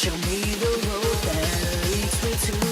Show me the road that leads me to.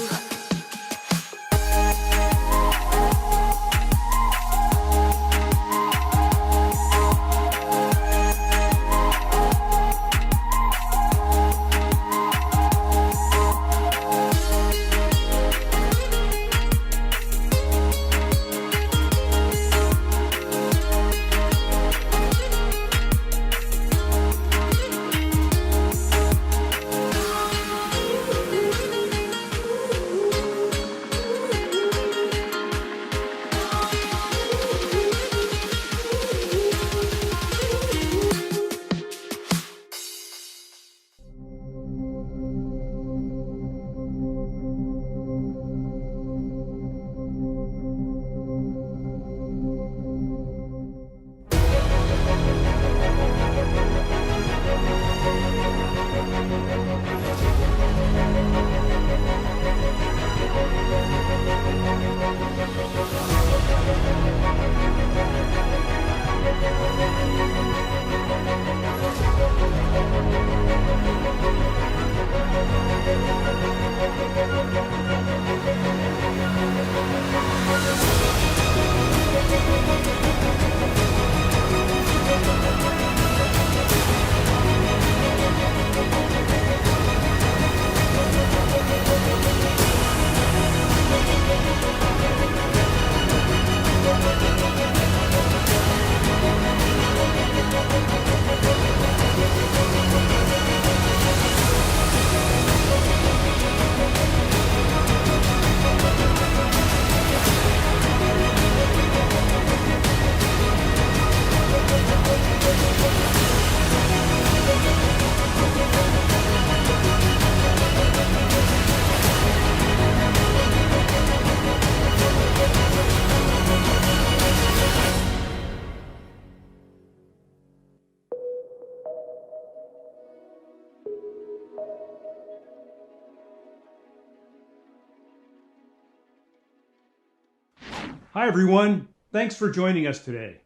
Hi everyone, thanks for joining us today.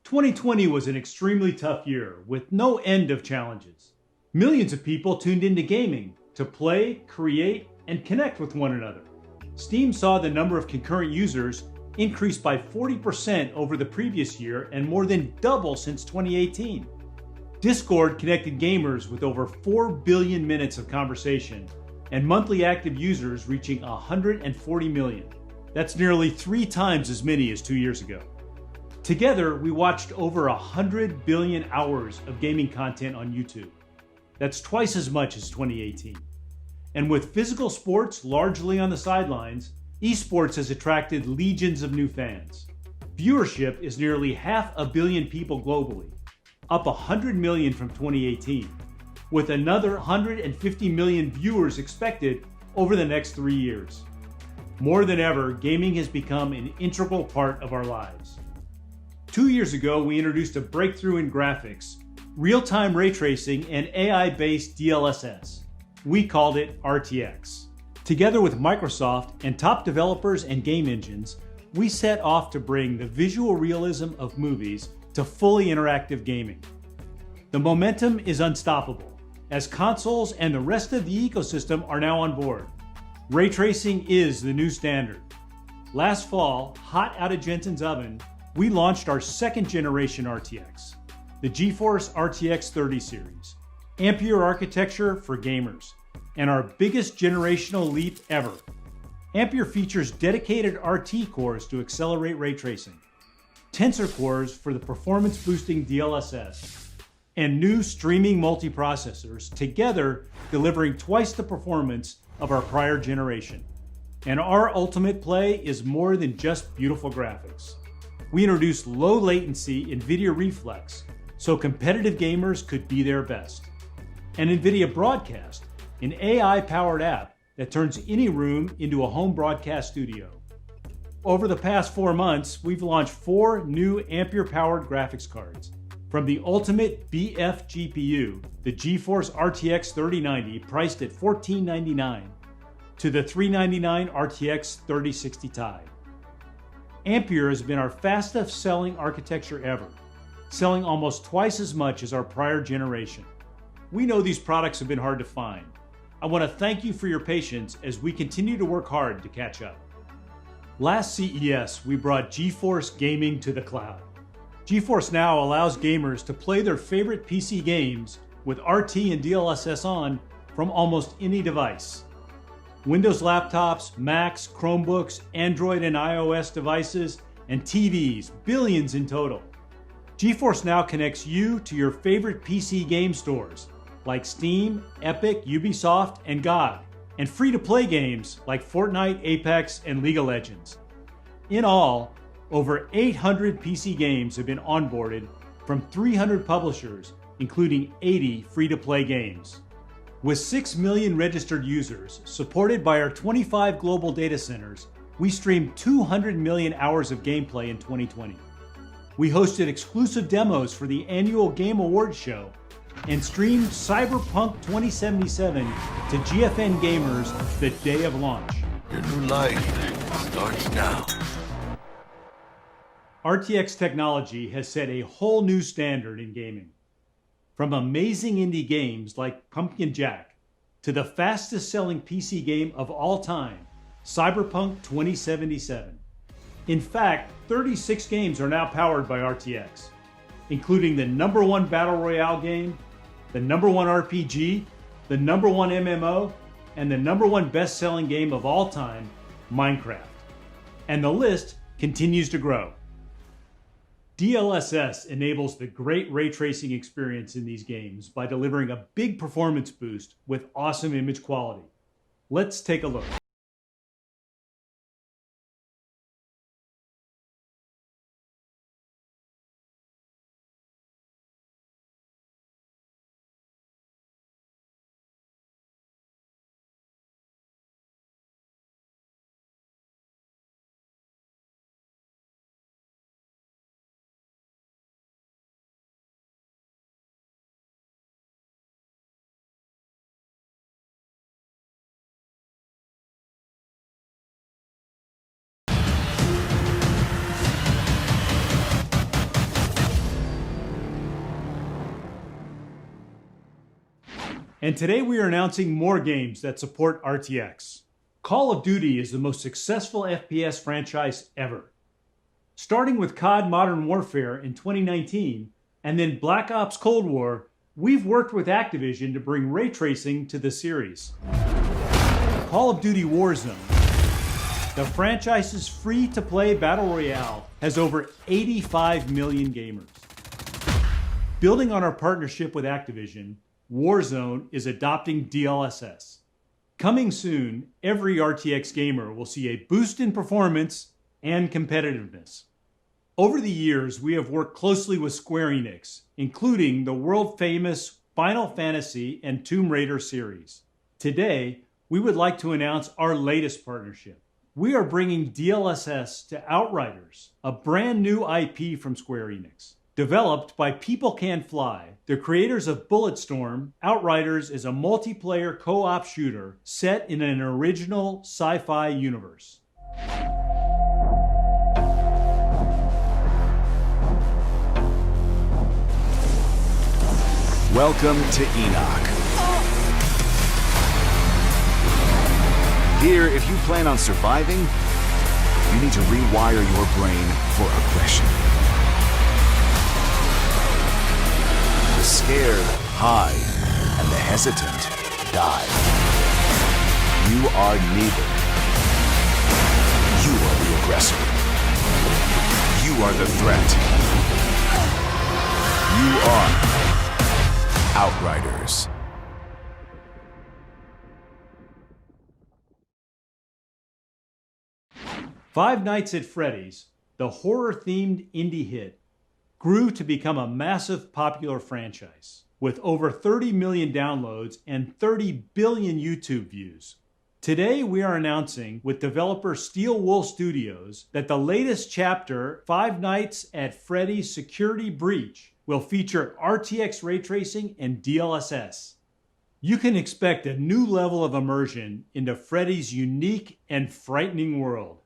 2020 was an extremely tough year with no end of challenges. Millions of people tuned into gaming to play, create, and connect with one another. Steam saw the number of concurrent users increase by 40% over the previous year and more than double since 2018. Discord connected gamers with over 4 billion minutes of conversation and monthly active users reaching 140 million. That's nearly 3 times as many as 2 years ago. Together, we watched over 100 billion hours of gaming content on YouTube. That's twice as much as 2018. And with physical sports largely on the sidelines, esports has attracted legions of new fans. Viewership is nearly 500 million people globally, up 100 million from 2018, with another 150 million viewers expected over the next 3 years. More than ever, gaming has become an integral part of our lives. 2 years ago, we introduced a breakthrough in graphics, real-time ray tracing, and AI-based DLSS. We called it RTX. Together with Microsoft and top developers and game engines, we set off to bring the visual realism of movies to fully interactive gaming. The momentum is unstoppable, as consoles and the rest of the ecosystem are now on board. Ray tracing is the new standard. Last fall, hot out of Jensen's oven, we launched our second generation RTX, the GeForce RTX 30 series, Ampere architecture for gamers, and our biggest generational leap ever. Ampere features dedicated RT cores to accelerate ray tracing, Tensor cores for the performance-boosting DLSS, and new streaming multiprocessors, together delivering twice the performance of our prior generation. And our ultimate play is more than just beautiful graphics. We introduced low latency NVIDIA Reflex so competitive gamers could be their best. And NVIDIA Broadcast, an AI-powered app that turns any room into a home broadcast studio. Over the past 4 months, we've launched 4 new Ampere-powered graphics cards. From the ultimate BF GPU, the GeForce RTX 3090 priced at $1499, to the $399 RTX 3060 Ti. Ampere has been our fastest selling architecture ever, selling almost twice as much as our prior generation. We know these products have been hard to find, I want to thank you for your patience as we continue to work hard to catch up. Last CES, we brought GeForce Gaming to the cloud. GeForce Now allows gamers to play their favorite PC games with RT and DLSS on from almost any device. Windows laptops, Macs, Chromebooks, Android and iOS devices, and TVs, billions in total. GeForce Now connects you to your favorite PC game stores like Steam, Epic, Ubisoft, and GOG, and free-to-play games like Fortnite, Apex, and League of Legends. In all, over 800 PC games have been onboarded from 300 publishers, including 80 free-to-play games. With 6 million registered users, supported by our 25 global data centers, we streamed 200 million hours of gameplay in 2020. We hosted exclusive demos for the annual Game Awards show and streamed Cyberpunk 2077 to GFN gamers the day of launch. Your new life starts now. RTX technology has set a whole new standard in gaming. From amazing indie games like Pumpkin Jack to the fastest selling PC game of all time, Cyberpunk 2077. In fact, 36 games are now powered by RTX, including the #1 Battle Royale game, the #1 RPG, the #1 MMO, and the #1 best-selling game of all time, Minecraft. And the list continues to grow. DLSS enables the great ray tracing experience in these games by delivering a big performance boost with awesome image quality. Let's take a look. And today we are announcing more games that support RTX. Call of Duty is the most successful FPS franchise ever. Starting with COD Modern Warfare in 2019, and then Black Ops Cold War, we've worked with Activision to bring ray tracing to the series. Call of Duty Warzone, the franchise's free-to-play battle royale, has over 85 million gamers. Building on our partnership with Activision, Warzone is adopting DLSS. Coming soon, every RTX gamer will see a boost in performance and competitiveness. Over the years, we have worked closely with Square Enix, including the world-famous Final Fantasy and Tomb Raider series. Today, we would like to announce our latest partnership. We are bringing DLSS to Outriders, a brand new IP from Square Enix. Developed by People Can Fly, the creators of Bulletstorm, Outriders is a multiplayer co-op shooter set in an original sci-fi universe. Welcome to Enoch. Here, if you plan on surviving, you need to rewire your brain for aggression. The scared hide, and the hesitant die. You are neither. You are the aggressor. You are the threat. You are Outriders. Five Nights at Freddy's, the horror-themed indie hit, grew to become a massive popular franchise with over 30 million downloads and 30 billion YouTube views. Today we are announcing with developer Steel Wool Studios that the latest chapter, Five Nights at Freddy's Security Breach, will feature RTX ray tracing and DLSS. You can expect a new level of immersion into Freddy's unique and frightening world.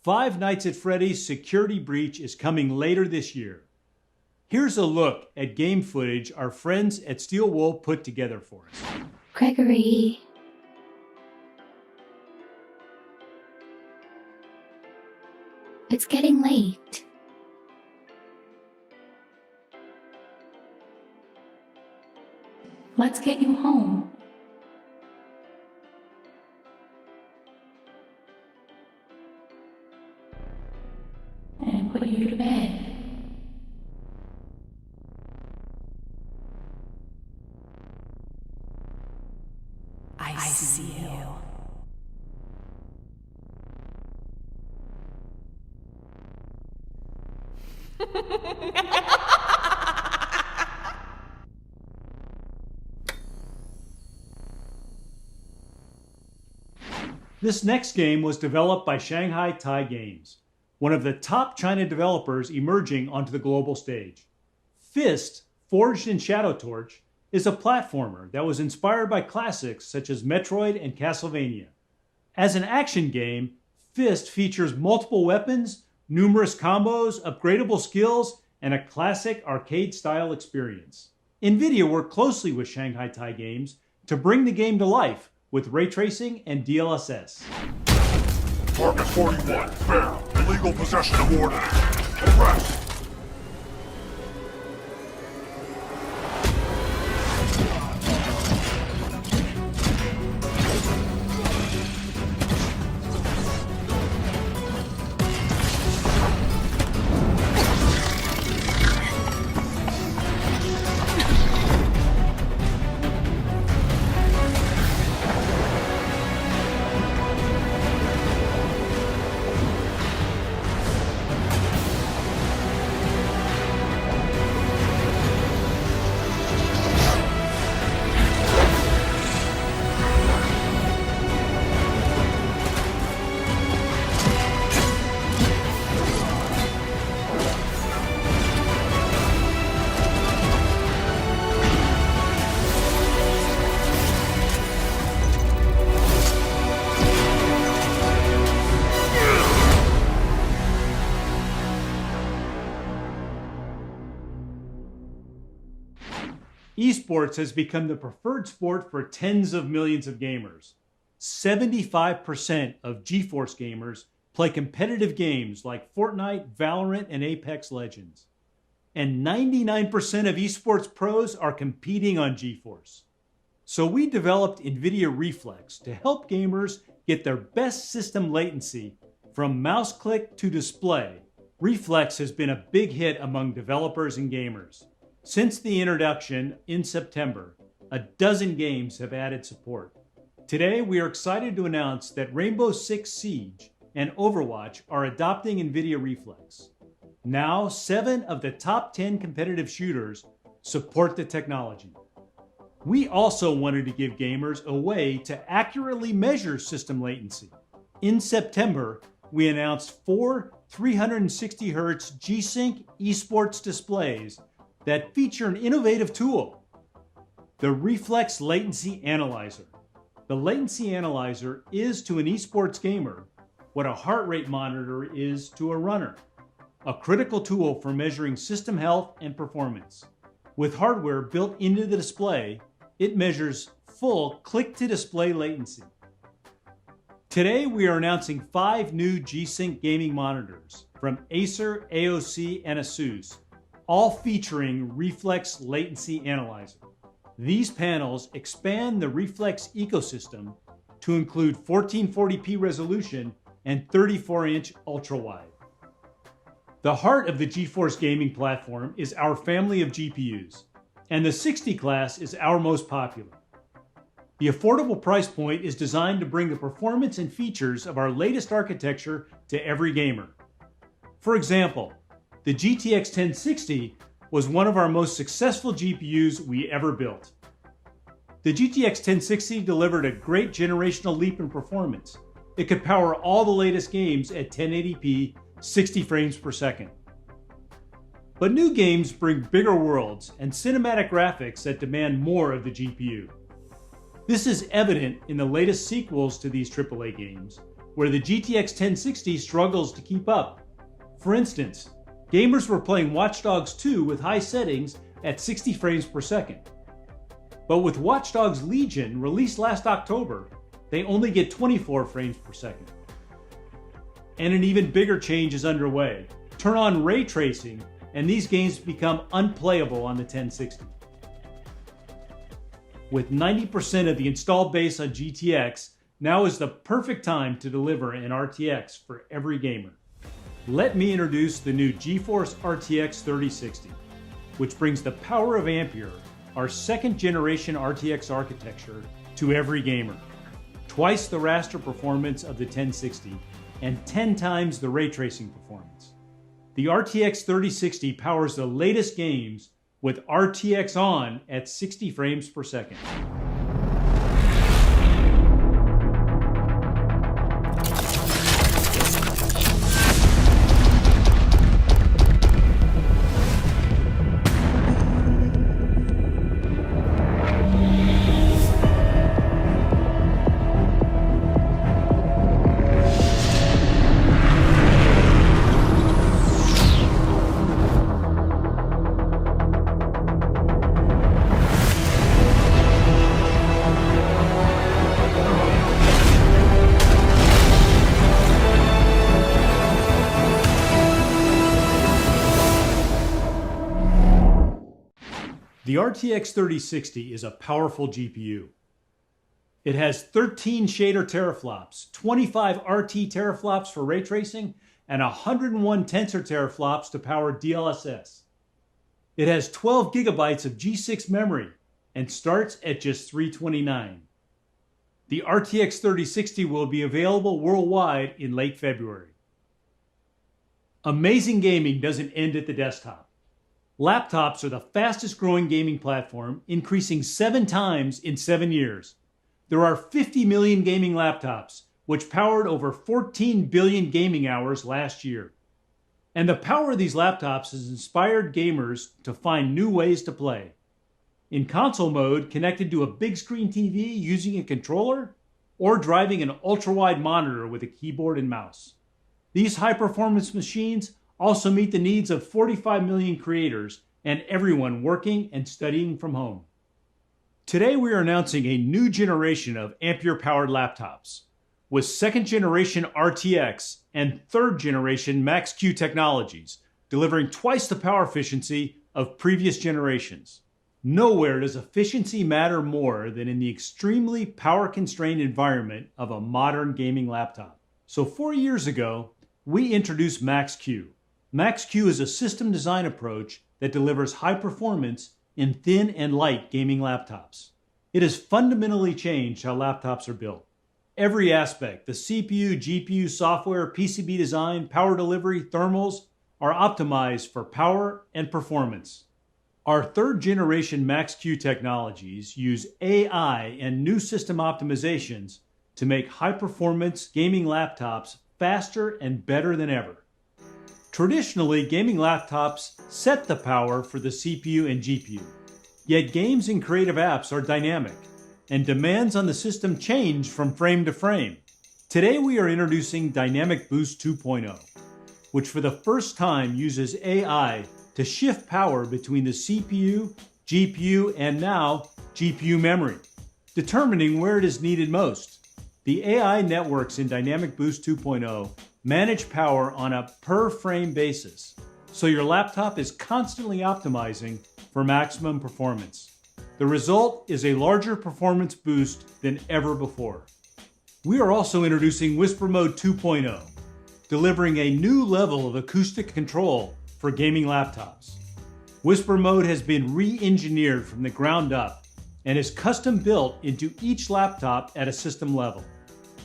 Five Nights at Freddy's Security Breach is coming later this year. Here's a look at game footage our friends at Steel Wool put together for us. Gregory, It's getting late. Let's get you home. And put you to bed. I see you. This next game was developed by Shanghai Tai Games, one of the top China developers emerging onto the global stage. Fist, forged in Shadow Torch, is a platformer that was inspired by classics such as Metroid and Castlevania. As an action game, Fist features multiple weapons, numerous combos, upgradable skills, and a classic arcade-style experience. NVIDIA worked closely with Shanghai Tai Games to bring the game to life with ray tracing and DLSS. Target 41, fair. Illegal possession of ordnance. Arrest. Esports has become the preferred sport for tens of millions of gamers. 75% of GeForce gamers play competitive games like Fortnite, Valorant, and Apex Legends. And 99% of esports pros are competing on GeForce. So we developed NVIDIA Reflex to help gamers get their best system latency from mouse click to display. Reflex has been a big hit among developers and gamers. Since the introduction in September, a dozen games have added support. Today, we are excited to announce that Rainbow Six Siege and Overwatch are adopting NVIDIA Reflex. Now, 7 of the top 10 competitive shooters support the technology. We also wanted to give gamers a way to accurately measure system latency. In September, we announced 4 360Hz G-Sync esports displays that feature an innovative tool, the Reflex Latency Analyzer. The Latency Analyzer is to an esports gamer what a heart rate monitor is to a runner, a critical tool for measuring system health and performance. With hardware built into the display, it measures full click-to-display latency. Today, we are announcing 5 new G-Sync gaming monitors from Acer, AOC, and Asus, all featuring Reflex Latency Analyzer. These panels expand the Reflex ecosystem to include 1440p resolution and 34-inch ultra-wide. The heart of the GeForce gaming platform is our family of GPUs, and the 60 class is our most popular. The affordable price point is designed to bring the performance and features of our latest architecture to every gamer. For example, the GTX 1060 was one of our most successful GPUs we ever built. The GTX 1060 delivered a great generational leap in performance. It could power all the latest games at 1080p, 60 frames per second. But new games bring bigger worlds and cinematic graphics that demand more of the GPU. This is evident in the latest sequels to these AAA games, where the GTX 1060 struggles to keep up. For instance, gamers were playing Watch Dogs 2 with high settings at 60 frames per second. But with Watch Dogs Legion, released last October, they only get 24 frames per second. And an even bigger change is underway. Turn on ray tracing, and these games become unplayable on the 1060. With 90% of the installed base on GTX, now is the perfect time to deliver an RTX for every gamer. Let me introduce the new GeForce RTX 3060, which brings the power of Ampere, our second generation RTX architecture, to every gamer. Twice the raster performance of the 1060 and 10 times the ray tracing performance. The RTX 3060 powers the latest games with RTX on at 60 frames per second. The RTX 3060 is a powerful GPU. It has 13 shader teraflops, 25 RT teraflops for ray tracing, and 101 tensor teraflops to power DLSS. It has 12 gigabytes of G6 memory and starts at just $329. The RTX 3060 will be available worldwide in late February. Amazing gaming doesn't end at the desktop. Laptops are the fastest growing gaming platform, increasing 7 times in 7 years. There are 50 million gaming laptops, which powered over 14 billion gaming hours last year. And the power of these laptops has inspired gamers to find new ways to play. In console mode, connected to a big screen TV using a controller, or driving an ultra-wide monitor with a keyboard and mouse. These high-performance machines also meet the needs of 45 million creators and everyone working and studying from home. Today we are announcing a new generation of Ampere-powered laptops with second generation RTX and third generation Max-Q technologies, delivering twice the power efficiency of previous generations. Nowhere does efficiency matter more than in the extremely power-constrained environment of a modern gaming laptop. So 4 years ago, we introduced Max-Q. Max-Q is a system design approach that delivers high performance in thin and light gaming laptops. It has fundamentally changed how laptops are built. Every aspect, the CPU, GPU, software, PCB design, power delivery, thermals, are optimized for power and performance. Our third generation Max-Q technologies use AI and new system optimizations to make high performance gaming laptops faster and better than ever. Traditionally, gaming laptops set the power for the CPU and GPU. Yet games and creative apps are dynamic, and demands on the system change from frame to frame. Today we are introducing Dynamic Boost 2.0, which for the first time uses AI to shift power between the CPU, GPU, and now GPU memory, determining where it is needed most. The AI networks in Dynamic Boost 2.0 manage power on a per-frame basis, so your laptop is constantly optimizing for maximum performance. The result is a larger performance boost than ever before. We are also introducing Whisper Mode 2.0, delivering a new level of acoustic control for gaming laptops. Whisper Mode has been re-engineered from the ground up and is custom built into each laptop at a system level.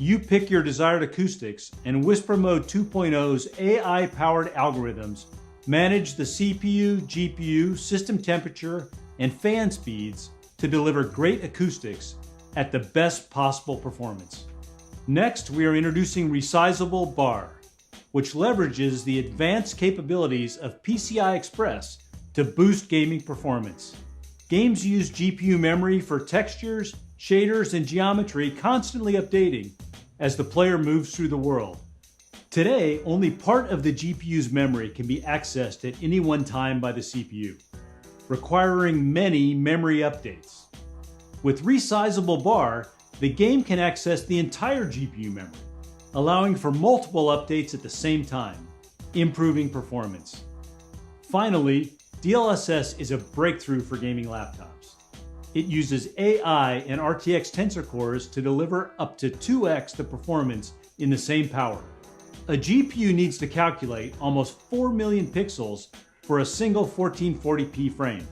You pick your desired acoustics, and Whisper Mode 2.0's AI-powered algorithms manage the CPU, GPU, system temperature, and fan speeds to deliver great acoustics at the best possible performance. Next, we are introducing Resizable Bar, which leverages the advanced capabilities of PCI Express to boost gaming performance. Games use GPU memory for textures, shaders, and geometry, constantly updating as the player moves through the world. Today, only part of the GPU's memory can be accessed at any one time by the CPU, requiring many memory updates. With Resizable Bar, the game can access the entire GPU memory. allowing for multiple updates at the same time, improving performance. Finally, DLSS is a breakthrough for gaming laptops. It uses AI and RTX tensor cores to deliver up to 2x the performance in the same power. A GPU needs to calculate almost 4 million pixels for a single 1440p frame.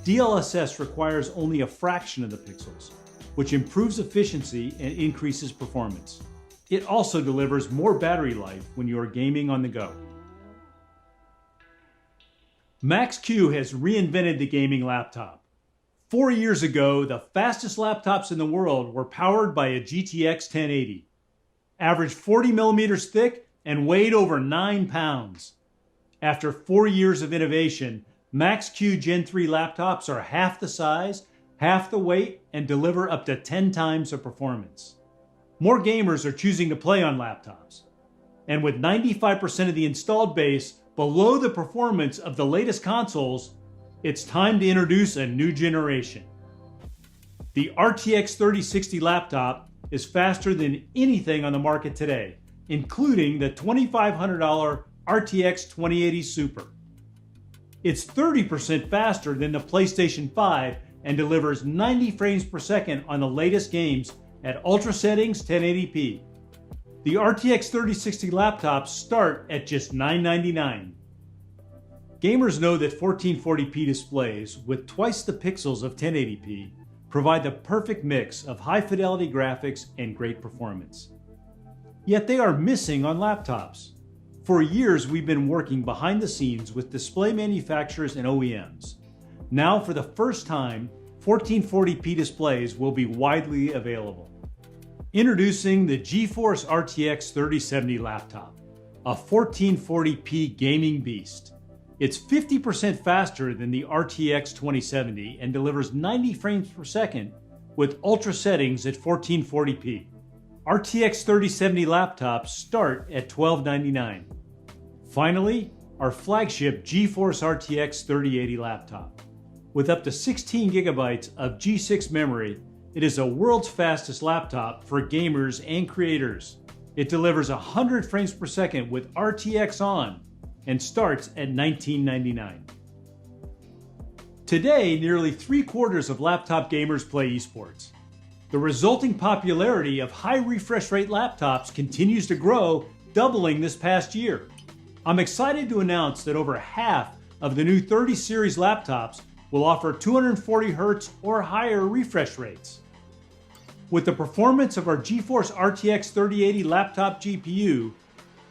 DLSS requires only a fraction of the pixels, which improves efficiency and increases performance. It also delivers more battery life when you are gaming on the go. Max-Q has reinvented the gaming laptop. 4 years ago, the fastest laptops in the world were powered by a GTX 1080, averaged 40 millimeters thick, and weighed over 9 pounds. After 4 years of innovation, Max-Q Gen 3 laptops are half the size, half the weight, and deliver up to 10 times the performance. More gamers are choosing to play on laptops. And with 95% of the installed base below the performance of the latest consoles, it's time to introduce a new generation. The RTX 3060 laptop is faster than anything on the market today, including the $2,500 RTX 2080 Super. It's 30% faster than the PlayStation 5 and delivers 90 frames per second on the latest games at ultra settings 1080p. The RTX 3060 laptops start at just $999. Gamers know that 1440p displays with twice the pixels of 1080p provide the perfect mix of high fidelity graphics and great performance. Yet they are missing on laptops. For years, we've been working behind the scenes with display manufacturers and OEMs. Now, for the first time, 1440p displays will be widely available. Introducing the GeForce RTX 3070 laptop, a 1440p gaming beast. It's 50% faster than the RTX 2070 and delivers 90 frames per second with ultra settings at 1440p. RTX 3070 laptops start at $1299. Finally, our flagship GeForce RTX 3080 laptop. With up to 16 gigabytes of G6 memory, it is the world's fastest laptop for gamers and creators. It delivers 100 frames per second with RTX on and starts at $1999. Today, nearly 3/4 of laptop gamers play esports. The resulting popularity of high refresh rate laptops continues to grow, doubling this past year. I'm excited to announce that over half of the new 30 series laptops will offer 240 Hz or higher refresh rates. With the performance of our GeForce RTX 3080 laptop GPU,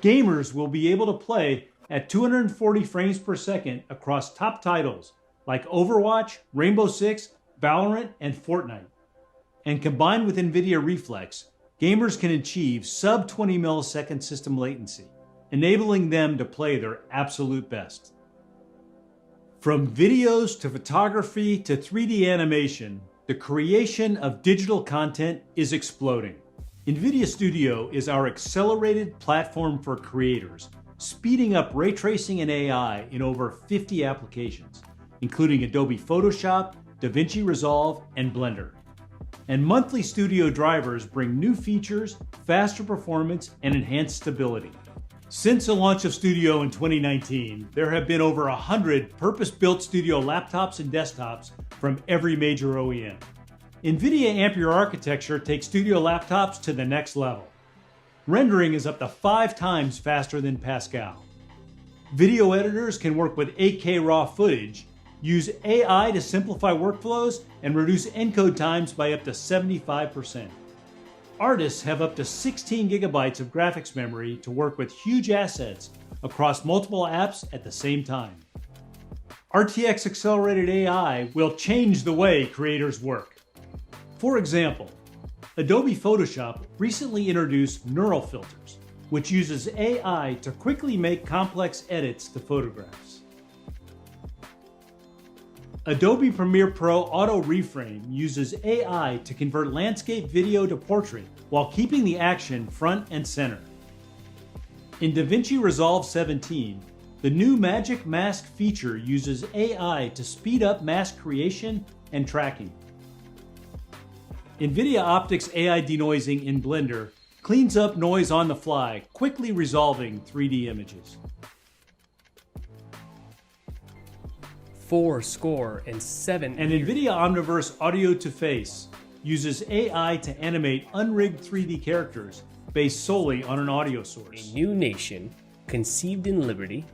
gamers will be able to play at 240 frames per second across top titles like Overwatch, Rainbow Six, Valorant, and Fortnite. And combined with NVIDIA Reflex, gamers can achieve sub 20 millisecond system latency, enabling them to play their absolute best. From videos to photography to 3D animation, the creation of digital content is exploding. NVIDIA Studio is our accelerated platform for creators, speeding up ray tracing and AI in over 50 applications, including Adobe Photoshop, DaVinci Resolve, and Blender. And monthly studio drivers bring new features, faster performance, and enhanced stability. Since the launch of Studio in 2019, there have been over 100 purpose-built Studio laptops and desktops from every major OEM. NVIDIA Ampere architecture takes Studio laptops to the next level. Rendering is up to 5 times faster than Pascal. Video editors can work with 8K raw footage, use AI to simplify workflows, and reduce encode times by up to 75%. Artists have up to 16 gigabytes of graphics memory to work with huge assets across multiple apps at the same time. RTX accelerated AI will change the way creators work. For example, Adobe Photoshop recently introduced neural filters, which uses AI to quickly make complex edits to photographs. Adobe Premiere Pro Auto Reframe uses AI to convert landscape video to portrait while keeping the action front and center. In DaVinci Resolve 17, the new Magic Mask feature uses AI to speed up mask creation and tracking. NVIDIA Optics AI denoising in Blender cleans up noise on the fly, quickly resolving 3D images. 407. And NVIDIA Omniverse Audio to Face uses AI to animate unrigged 3D characters based solely on an audio A source. new nation, conceived in liberty,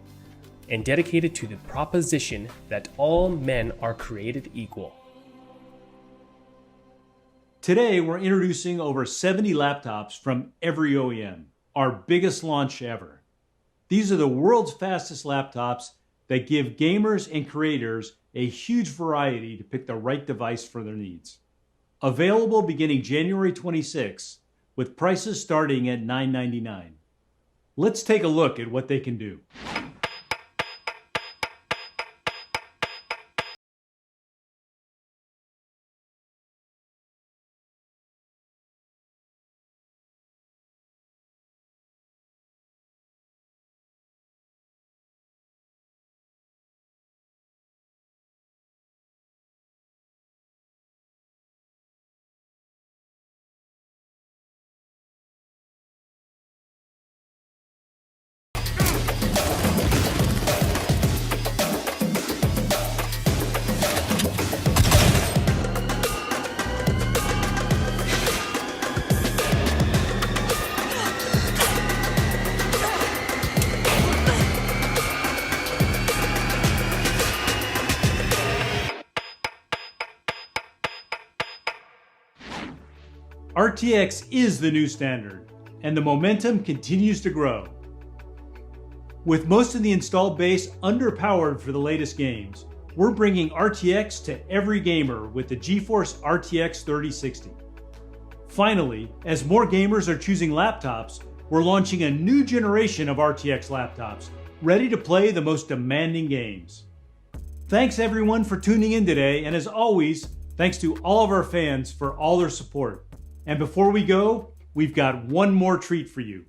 and dedicated to the proposition that all men are created equal. Today, we're introducing over 70 laptops from every OEM, our biggest launch ever. These are the world's fastest laptops that give gamers and creators a huge variety to pick the right device for their needs. Available beginning January 26, with prices starting at $999. Let's take a look at what they can do. RTX is the new standard, and the momentum continues to grow. With most of the installed base underpowered for the latest games, we're bringing RTX to every gamer with the GeForce RTX 3060. Finally, as more gamers are choosing laptops, we're launching a new generation of RTX laptops, ready to play the most demanding games. Thanks everyone for tuning in today, and as always, thanks to all of our fans for all their support. And before we go, we've got one more treat for you.